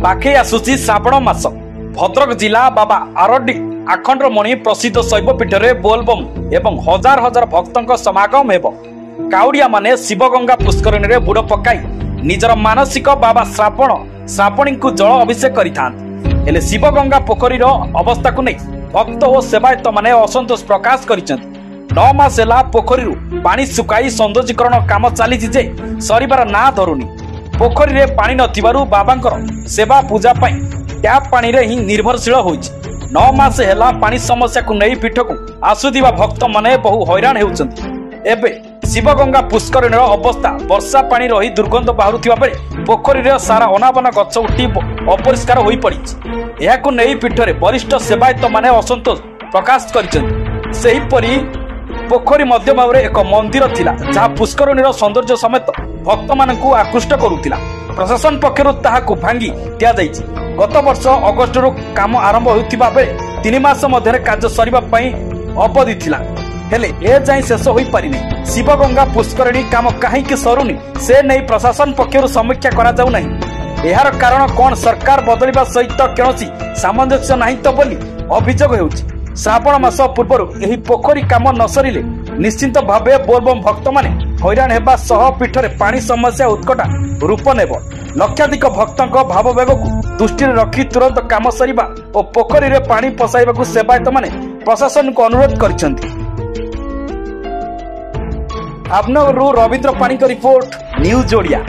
पाखे आसुची श्रावण मास भद्रक जिला बाबा आरडी आखंडमणि प्रसिद्ध शैवपीठ में बोलबम एवं हजार हजार भक्तों समागम हेब। काउड़िया माने शिवगंगा पुष्करणी में बुड़ पकाई निजर मानसिक बाबा श्रावणी को जल अभिषेक करिथांत। शिवगंगा पोखरी अवस्था को नहीं भक्त और सेवायत माने असंतोष प्रकाश करिसेंत। 9 मास है पोखरी पानी सुखाई सौंदर्यीकरण काम चली सरिबार ना धरुनी। पोखरी रे पानी नथिबारु बाबांकर सेवा पूजा पाई टैप पानी रे ही निर्भरशील होइछि। 9 मास है पानी समस्या को नहीं पीठ को आसुदिबा भक्त माने बहु हैरान हेउछन्ति। एबे शिवगंगा पुष्करणी अवस्था वर्षा पानी रही दुर्गंध बाहुथिबा बेले पोखरी रे सारा अनाबना गछ उठी अपरिष्कार होई पड़िछि। एहाकु नहीं पीठ रे वरिष्ठ सेवायत माने असंतोष प्रकाश करिसेंति। सेही परी पोखरी मध्य भाव एक मंदिर थिला जहाँ पुष्करणीर सौंदर्य समेत भक्त मानकु आकृष्ट करुथिला। प्रशासन पक्षरु ताहाकु भांगी दिया जाइछि। गत वर्ष अगस्त रु काम आरंभ होइतिबा बेले 3 मास मध्य कार्य सरिबा पई अवधि थिला हेले ए जाई शेष होई परिनी। शिवगंगा पुष्करणी काम काहेकि सरुनी से नहीं प्रशासन पक्षरु समीक्षा करा जाउ नाही। एहार कारण कोन सरकार बदलिबा सहित केनोसी सामंजस्य नाही तो बोली अभियोग हेउछि। श्रावण मास पूर्व यही पोखरी काम न सरिले निश्चिंत भावे बोलबम भक्त माने हैरान हेबा सह पीठ रे पानी समस्या उत्कटा रूप नेब। लक्षाधिक भक्तों भाववेग को दृष्टि रखी तुरंत काम सरिबा और पोखरी रे पानी पसाइबा सेवायत माने प्रशासन को अनुरोध करिसेंति। आपनगरु रवींद्र पाणी का रिपोर्ट न्यूज ओडिया।